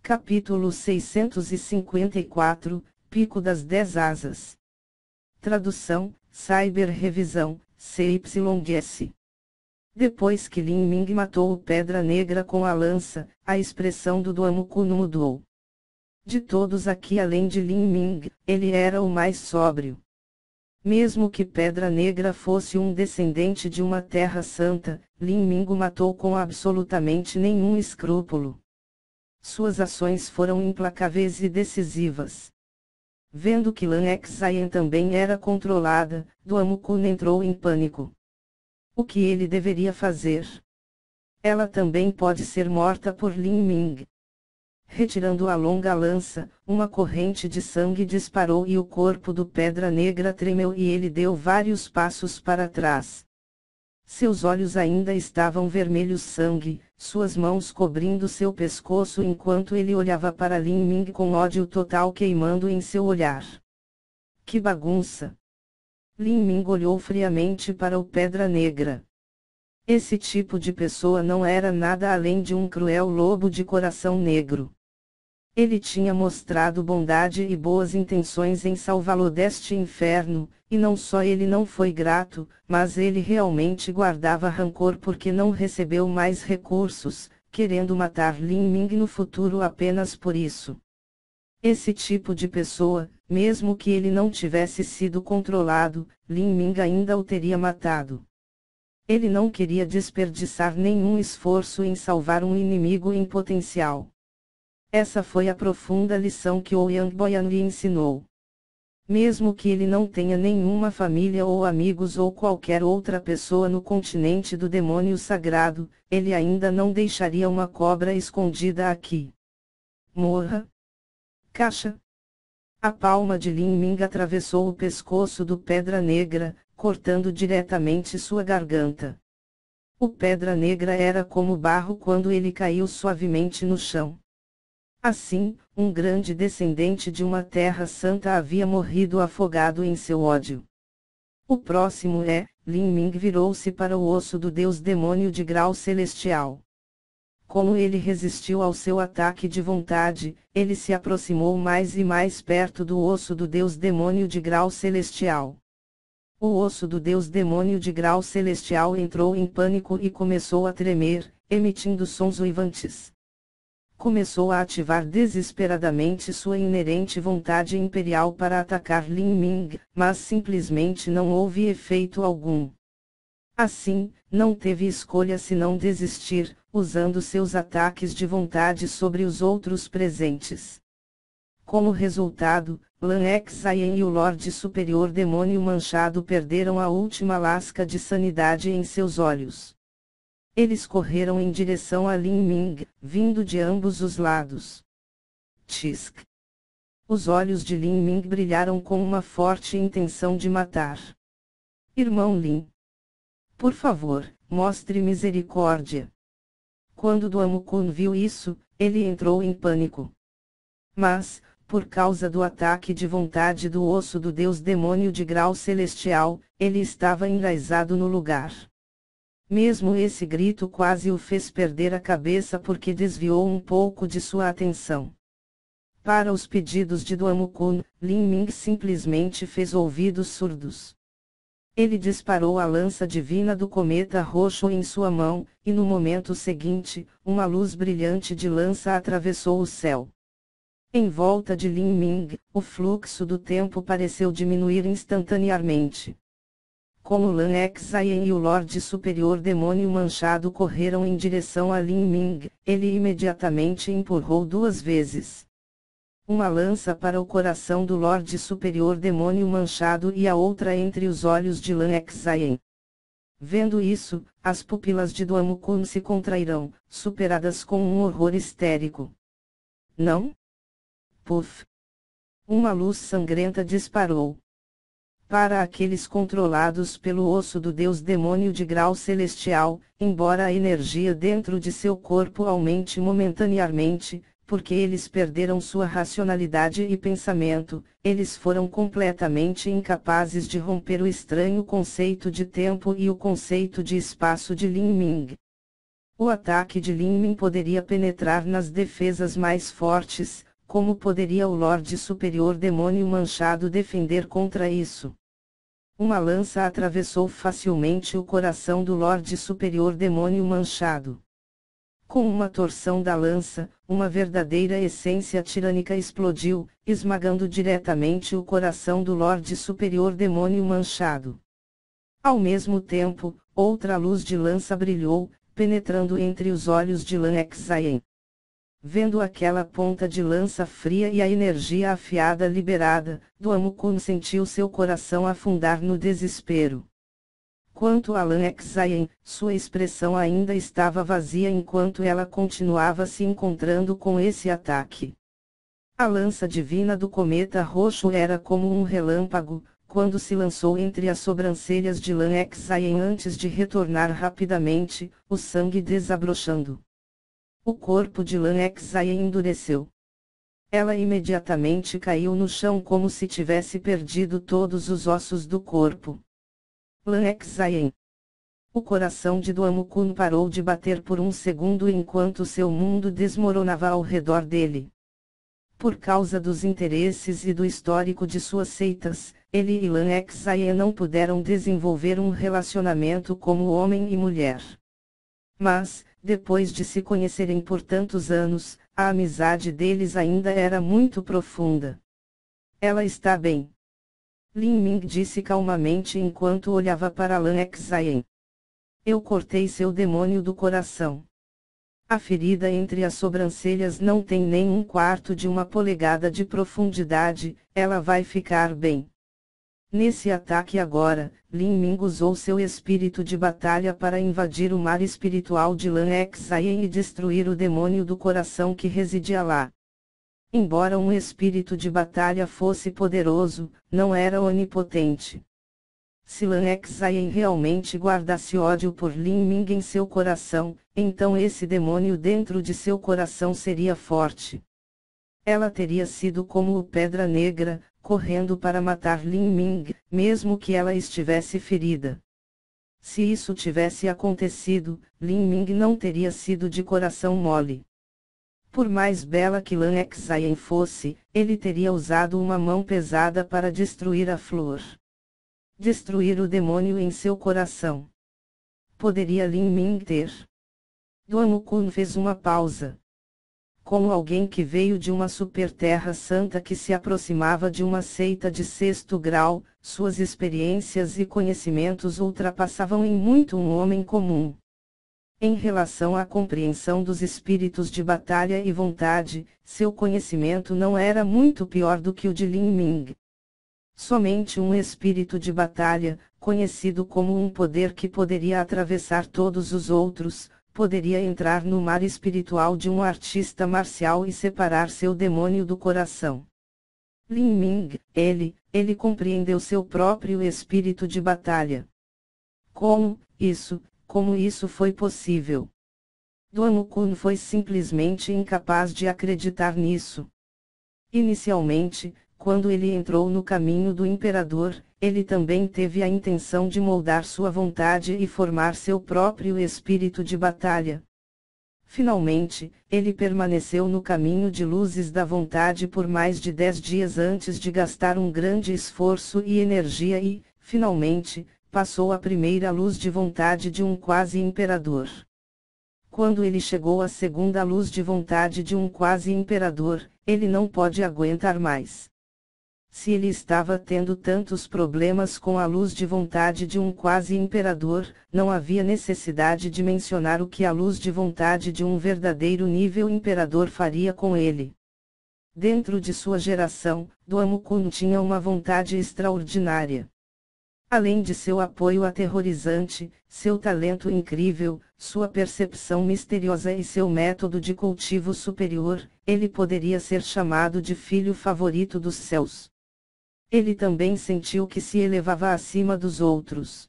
Capítulo 654, Pico das 10 Asas. Tradução, Cyber Revisão, CYS. Depois que Lin Ming matou o Pedra Negra com a lança, a expressão do Duamukuno mudou. De todos aqui além de Lin Ming, ele era o mais sóbrio. Mesmo que Pedra Negra fosse um descendente de uma terra santa, Lin Ming o matou com absolutamente nenhum escrúpulo. Suas ações foram implacáveis e decisivas. Vendo que Lan Xayan também era controlada, Duamukuno entrou em pânico. O que ele deveria fazer? Ela também pode ser morta por Lin Ming. Retirando a longa lança, uma corrente de sangue disparou e o corpo do Pedra Negra tremeu e ele deu vários passos para trás. Seus olhos ainda estavam vermelhos sangue, suas mãos cobrindo seu pescoço enquanto ele olhava para Lin Ming com ódio total queimando em seu olhar. Que bagunça! Lin Ming olhou friamente para o Pedra Negra. Esse tipo de pessoa não era nada além de um cruel lobo de coração negro. Ele tinha mostrado bondade e boas intenções em salvá-lo deste inferno, e não só ele não foi grato, mas ele realmente guardava rancor porque não recebeu mais recursos, querendo matar Lin Ming no futuro apenas por isso. Esse tipo de pessoa, mesmo que ele não tivesse sido controlado, Lin Ming ainda o teria matado. Ele não queria desperdiçar nenhum esforço em salvar um inimigo em potencial. Essa foi a profunda lição que Ouyang Boyan lhe ensinou. Mesmo que ele não tenha nenhuma família ou amigos ou qualquer outra pessoa no continente do demônio sagrado, ele ainda não deixaria uma cobra escondida aqui. Morra! Caixa! A palma de Lin Ming atravessou o pescoço do Pedra Negra, cortando diretamente sua garganta. O Pedra Negra era como barro quando ele caiu suavemente no chão. Assim, um grande descendente de uma terra santa havia morrido afogado em seu ódio. O próximo Lin Ming virou-se para o osso do deus demônio de grau celestial. Como ele resistiu ao seu ataque de vontade, ele se aproximou mais e mais perto do osso do deus demônio de grau celestial. O osso do deus demônio de grau celestial entrou em pânico e começou a tremer, emitindo sons uivantes. Começou a ativar desesperadamente sua inerente vontade imperial para atacar Lin Ming, mas simplesmente não houve efeito algum. Assim, não teve escolha senão desistir, usando seus ataques de vontade sobre os outros presentes. Como resultado, Lan Xayan e o Lorde Superior Demônio Manchado perderam a última lasca de sanidade em seus olhos. Eles correram em direção a Lin Ming, vindo de ambos os lados. Tsk! Os olhos de Lin Ming brilharam com uma forte intenção de matar. Irmão Lin. Por favor, mostre misericórdia. Quando Duamukuno viu isso, ele entrou em pânico. Mas, por causa do ataque de vontade do osso do deus demônio de grau celestial, ele estava enraizado no lugar. Mesmo esse grito quase o fez perder a cabeça porque desviou um pouco de sua atenção. Para os pedidos de Duamukuno, Lin Ming simplesmente fez ouvidos surdos. Ele disparou a lança divina do cometa roxo em sua mão, e no momento seguinte, uma luz brilhante de lança atravessou o céu. Em volta de Lin Ming, o fluxo do tempo pareceu diminuir instantaneamente. Como Lan Xayan e o Lorde Superior Demônio Manchado correram em direção a Lin Ming, ele imediatamente empurrou 2 vezes. Uma lança para o coração do Lorde Superior Demônio Manchado e a outra entre os olhos de Lan Xayan. Vendo isso, as pupilas de Duamukuno se contrairão, superadas com um horror histérico. Não? Puff! Uma luz sangrenta disparou. Para aqueles controlados pelo osso do deus demônio de grau celestial, embora a energia dentro de seu corpo aumente momentaneamente, porque eles perderam sua racionalidade e pensamento, eles foram completamente incapazes de romper o estranho conceito de tempo e o conceito de espaço de Lin Ming. O ataque de Lin Ming poderia penetrar nas defesas mais fortes, como poderia o Lorde Superior Demônio Manchado defender contra isso? Uma lança atravessou facilmente o coração do Lorde Superior Demônio Manchado. Com uma torção da lança, uma verdadeira essência tirânica explodiu, esmagando diretamente o coração do Lorde Superior Demônio Manchado. Ao mesmo tempo, outra luz de lança brilhou, penetrando entre os olhos de Lan Exayen. Vendo aquela ponta de lança fria e a energia afiada liberada, Duamukun sentiu seu coração afundar no desespero. Quanto a Lan Exayen, sua expressão ainda estava vazia enquanto ela continuava se encontrando com esse ataque. A lança divina do cometa roxo era como um relâmpago, quando se lançou entre as sobrancelhas de Lan Exayen antes de retornar rapidamente, o sangue desabrochando. O corpo de Lan Exayen endureceu. Ela imediatamente caiu no chão como se tivesse perdido todos os ossos do corpo. Lan Exayen. O coração de Duamukun parou de bater por um segundo enquanto seu mundo desmoronava ao redor dele. Por causa dos interesses e do histórico de suas seitas, ele e Lan Exayen não puderam desenvolver um relacionamento como homem e mulher. Mas, depois de se conhecerem por tantos anos, a amizade deles ainda era muito profunda. Ela está bem. Lin Ming disse calmamente enquanto olhava para Lan Exayen. Eu cortei seu demônio do coração. A ferida entre as sobrancelhas não tem nem 1/4 de uma polegada de profundidade, ela vai ficar bem. Nesse ataque agora, Lin Ming usou seu espírito de batalha para invadir o mar espiritual de Lan Exayen e destruir o demônio do coração que residia lá. Embora um espírito de batalha fosse poderoso, não era onipotente. Se Lan Exayen realmente guardasse ódio por Lin Ming em seu coração, então esse demônio dentro de seu coração seria forte. Ela teria sido como o Pedra Negra, correndo para matar Lin Ming, mesmo que ela estivesse ferida. Se isso tivesse acontecido, Lin Ming não teria sido de coração mole. Por mais bela que Lan Exayen fosse, ele teria usado uma mão pesada para destruir a flor. Destruir o demônio em seu coração. Poderia Lin Ming ter? Duamukun fez uma pausa. Como alguém que veio de uma super-terra santa que se aproximava de uma seita de 6º grau, suas experiências e conhecimentos ultrapassavam em muito um homem comum. Em relação à compreensão dos espíritos de batalha e vontade, seu conhecimento não era muito pior do que o de Lin Ming. Somente um espírito de batalha, conhecido como um poder que poderia atravessar todos os outros, poderia entrar no mar espiritual de um artista marcial e separar seu demônio do coração. Lin Ming, ele compreendeu seu próprio espírito de batalha. Como isso foi possível? Duamukun foi simplesmente incapaz de acreditar nisso. Inicialmente, quando ele entrou no caminho do imperador, ele também teve a intenção de moldar sua vontade e formar seu próprio espírito de batalha. Finalmente, ele permaneceu no caminho de luzes da vontade por mais de 10 dias antes de gastar um grande esforço e energia e, finalmente, passou a primeira luz de vontade de um quase-imperador. Quando ele chegou à segunda luz de vontade de um quase-imperador, ele não pode aguentar mais. Se ele estava tendo tantos problemas com a luz de vontade de um quase-imperador, não havia necessidade de mencionar o que a luz de vontade de um verdadeiro nível imperador faria com ele. Dentro de sua geração, Duamukun tinha uma vontade extraordinária. Além de seu apoio aterrorizante, seu talento incrível, sua percepção misteriosa e seu método de cultivo superior, ele poderia ser chamado de filho favorito dos céus. Ele também sentiu que se elevava acima dos outros.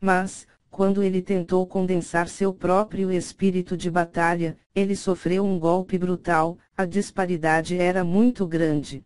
Mas, quando ele tentou condensar seu próprio espírito de batalha, ele sofreu um golpe brutal, a disparidade era muito grande.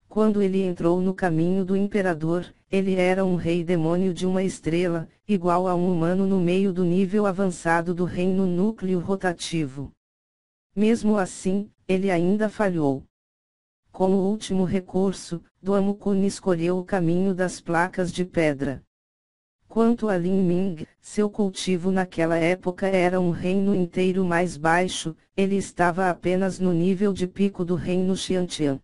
Quando ele entrou no caminho do imperador, ele era um rei demônio de uma estrela, igual a um humano no meio do nível avançado do reino núcleo rotativo. Mesmo assim, ele ainda falhou. Como último recurso, Duamukun escolheu o caminho das placas de pedra. Quanto a Lin Ming, seu cultivo naquela época era um reino inteiro mais baixo, ele estava apenas no nível de pico do reino Xiantian.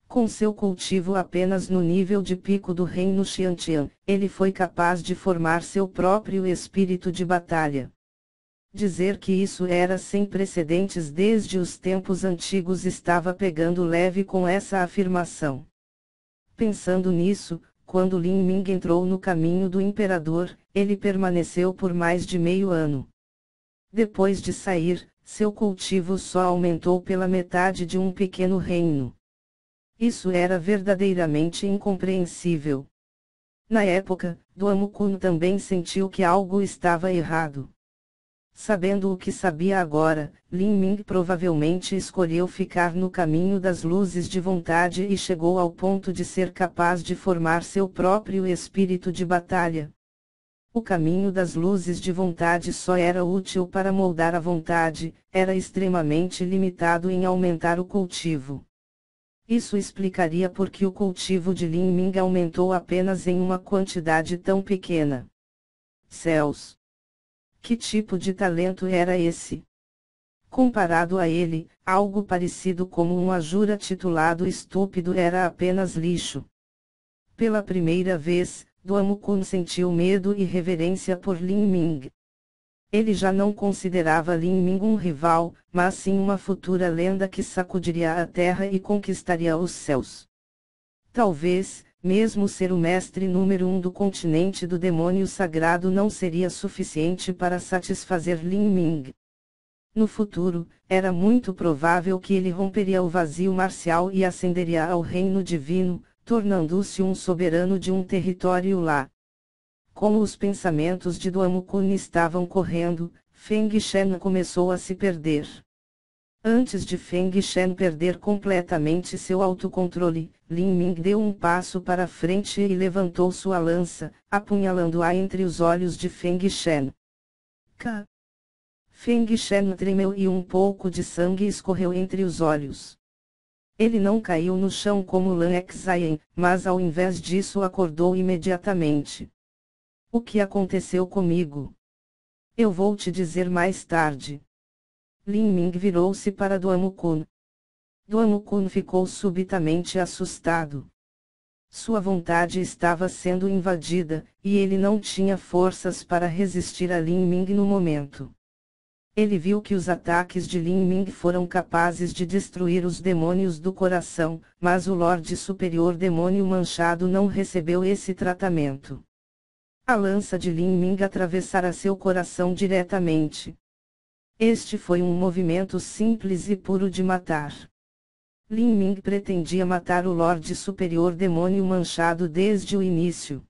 Com seu cultivo apenas no nível de pico do reino Xiantian, ele foi capaz de formar seu próprio espírito de batalha. Dizer que isso era sem precedentes desde os tempos antigos estava pegando leve com essa afirmação. Pensando nisso, quando Lin Ming entrou no caminho do imperador, ele permaneceu por mais de meio ano. Depois de sair, seu cultivo só aumentou pela metade de um pequeno reino. Isso era verdadeiramente incompreensível. Na época, Duamukun também sentiu que algo estava errado. Sabendo o que sabia agora, Lin Ming provavelmente escolheu ficar no caminho das luzes de vontade e chegou ao ponto de ser capaz de formar seu próprio espírito de batalha. O caminho das luzes de vontade só era útil para moldar a vontade, era extremamente limitado em aumentar o cultivo. Isso explicaria por que o cultivo de Lin Ming aumentou apenas em uma quantidade tão pequena. Céus! Que tipo de talento era esse? Comparado a ele, algo parecido como um Ajura titulado estúpido era apenas lixo. Pela primeira vez, Duamukun sentiu medo e reverência por Lin Ming. Ele já não considerava Lin Ming um rival, mas sim uma futura lenda que sacudiria a terra e conquistaria os céus. Talvez, mesmo ser o mestre número 1 do continente do demônio sagrado não seria suficiente para satisfazer Lin Ming. No futuro, era muito provável que ele romperia o vazio marcial e ascenderia ao reino divino, tornando-se um soberano de um território lá. Como os pensamentos de Duamukun estavam correndo, Feng Shen começou a se perder. Antes de Feng Shen perder completamente seu autocontrole, Lin Ming deu um passo para frente e levantou sua lança, apunhalando-a entre os olhos de Feng Shen. Feng Shen tremeu e um pouco de sangue escorreu entre os olhos. Ele não caiu no chão como Lan Xian, mas ao invés disso acordou imediatamente. O que aconteceu comigo? Eu vou te dizer mais tarde. Lin Ming virou-se para Duamukun. Duamukun ficou subitamente assustado. Sua vontade estava sendo invadida, e ele não tinha forças para resistir a Lin Ming no momento. Ele viu que os ataques de Lin Ming foram capazes de destruir os demônios do coração, mas o Lorde Superior Demônio Manchado não recebeu esse tratamento. A lança de Lin Ming atravessara seu coração diretamente. Este foi um movimento simples e puro de matar. Lin Ming pretendia matar o Lorde Superior Demônio Manchado desde o início.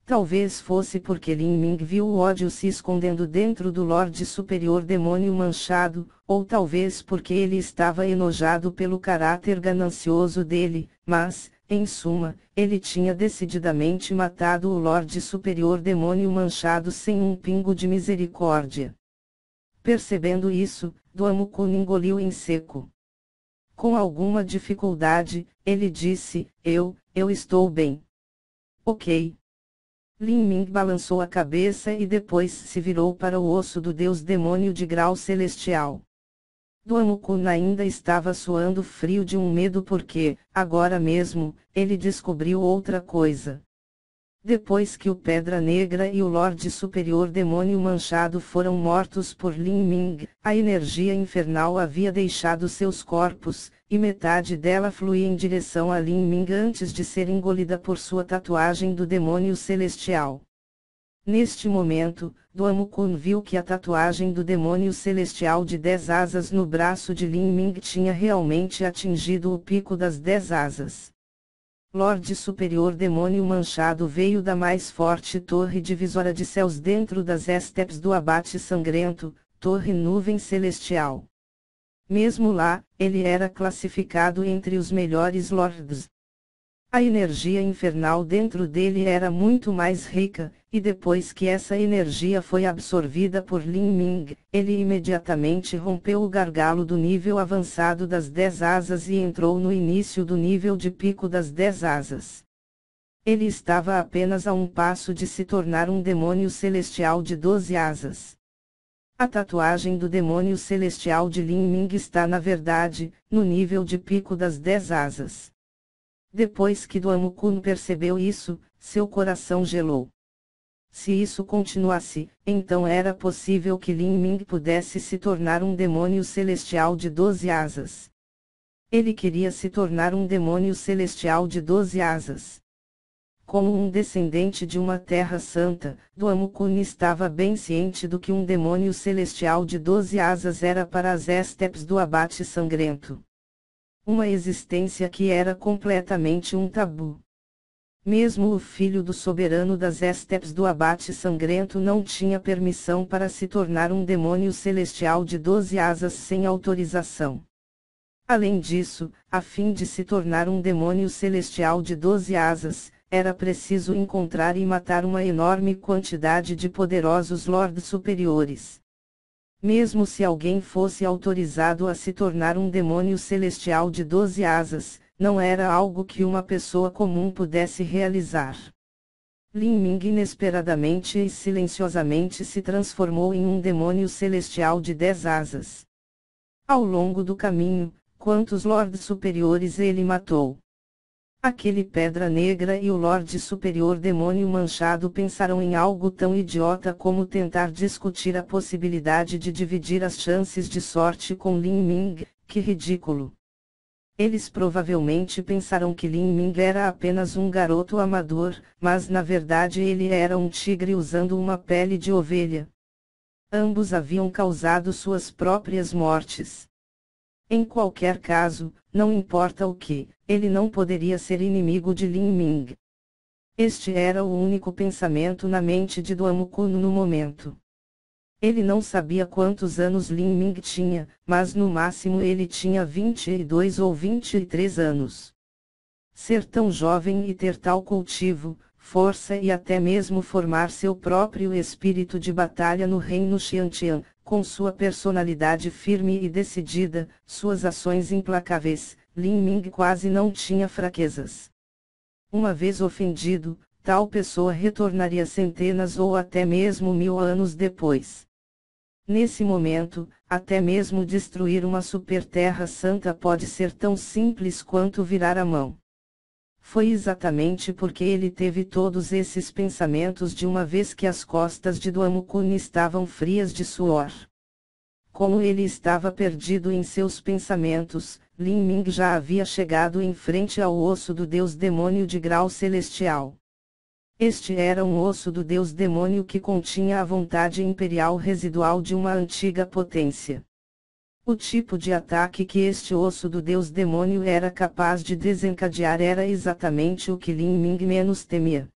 Talvez fosse porque Lin Ming viu o ódio se escondendo dentro do Lorde Superior Demônio Manchado, ou talvez porque ele estava enojado pelo caráter ganancioso dele, mas, em suma, ele tinha decididamente matado o Lorde Superior Demônio Manchado sem um pingo de misericórdia. Percebendo isso, Duamukun engoliu em seco. Com alguma dificuldade, ele disse, eu estou bem. Ok. Lin Ming balançou a cabeça e depois se virou para o osso do deus demônio de grau celestial. Duamukun ainda estava suando frio de um medo porque, agora mesmo, ele descobriu outra coisa. Depois que o Pedra Negra e o Lorde Superior Demônio Manchado foram mortos por Lin Ming, a energia infernal havia deixado seus corpos, e metade dela fluía em direção a Lin Ming antes de ser engolida por sua tatuagem do Demônio Celestial. Neste momento, Duamukun viu que a tatuagem do Demônio Celestial de 10 asas no braço de Lin Ming tinha realmente atingido o pico das 10 asas. Lorde Superior Demônio Manchado veio da mais forte torre divisora de céus dentro das estepes do abate sangrento, Torre Nuvem Celestial. Mesmo lá, ele era classificado entre os melhores lords. A energia infernal dentro dele era muito mais rica, e depois que essa energia foi absorvida por Lin Ming, ele imediatamente rompeu o gargalo do nível avançado das 10 asas e entrou no início do nível de pico das 10 asas. Ele estava apenas a um passo de se tornar um demônio celestial de 12 asas. A tatuagem do demônio celestial de Lin Ming está na verdade, no nível de pico das 10 asas. Depois que Duamukun percebeu isso, seu coração gelou. Se isso continuasse, então era possível que Lin Ming pudesse se tornar um demônio celestial de 12 asas. Ele queria se tornar um demônio celestial de 12 asas. Como um descendente de uma terra santa, Duamukun estava bem ciente do que um demônio celestial de 12 asas era para as estepes do abate sangrento. Uma existência que era completamente um tabu. Mesmo o filho do soberano das estepes do abate sangrento não tinha permissão para se tornar um demônio celestial de 12 asas sem autorização. Além disso, a fim de se tornar um demônio celestial de 12 asas, era preciso encontrar e matar uma enorme quantidade de poderosos lords superiores. Mesmo se alguém fosse autorizado a se tornar um demônio celestial de 12 asas, não era algo que uma pessoa comum pudesse realizar. Lin Ming inesperadamente e silenciosamente se transformou em um demônio celestial de 10 asas. Ao longo do caminho, quantos lords superiores ele matou? Aquele Pedra Negra e o Lorde Superior Demônio Manchado pensaram em algo tão idiota como tentar discutir a possibilidade de dividir as chances de sorte com Lin Ming, que ridículo. Eles provavelmente pensaram que Lin Ming era apenas um garoto amador, mas na verdade ele era um tigre usando uma pele de ovelha. Ambos haviam causado suas próprias mortes. Em qualquer caso, não importa o que, ele não poderia ser inimigo de Lin Ming. Este era o único pensamento na mente de Duamukun no momento. Ele não sabia quantos anos Lin Ming tinha, mas no máximo ele tinha 22 ou 23 anos. Ser tão jovem e ter tal cultivo, força e até mesmo formar seu próprio espírito de batalha no reino Xiantian, com sua personalidade firme e decidida, suas ações implacáveis, Lin Ming quase não tinha fraquezas. Uma vez ofendido, tal pessoa retornaria centenas ou até mesmo 1000 anos depois. Nesse momento, até mesmo destruir uma super terra santa pode ser tão simples quanto virar a mão. Foi exatamente porque ele teve todos esses pensamentos de uma vez que as costas de Duamukun estavam frias de suor. Como ele estava perdido em seus pensamentos, Lin Ming já havia chegado em frente ao osso do deus demônio de grau celestial. Este era um osso do deus demônio que continha a vontade imperial residual de uma antiga potência. O tipo de ataque que este osso do deus demônio era capaz de desencadear era exatamente o que Lin Ming menos temia.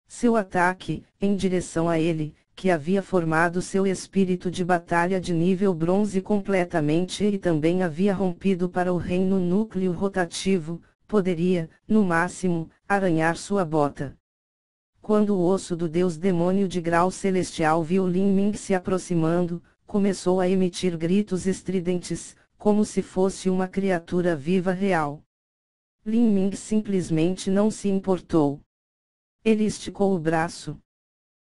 Seu ataque, em direção a ele, que havia formado seu espírito de batalha de nível bronze completamente e também havia rompido para o reino núcleo rotativo, poderia, no máximo, arranhar sua bota. Quando o osso do deus demônio de grau celestial viu Lin Ming se aproximando, começou a emitir gritos estridentes, como se fosse uma criatura viva real. Lin Ming simplesmente não se importou. Ele esticou o braço.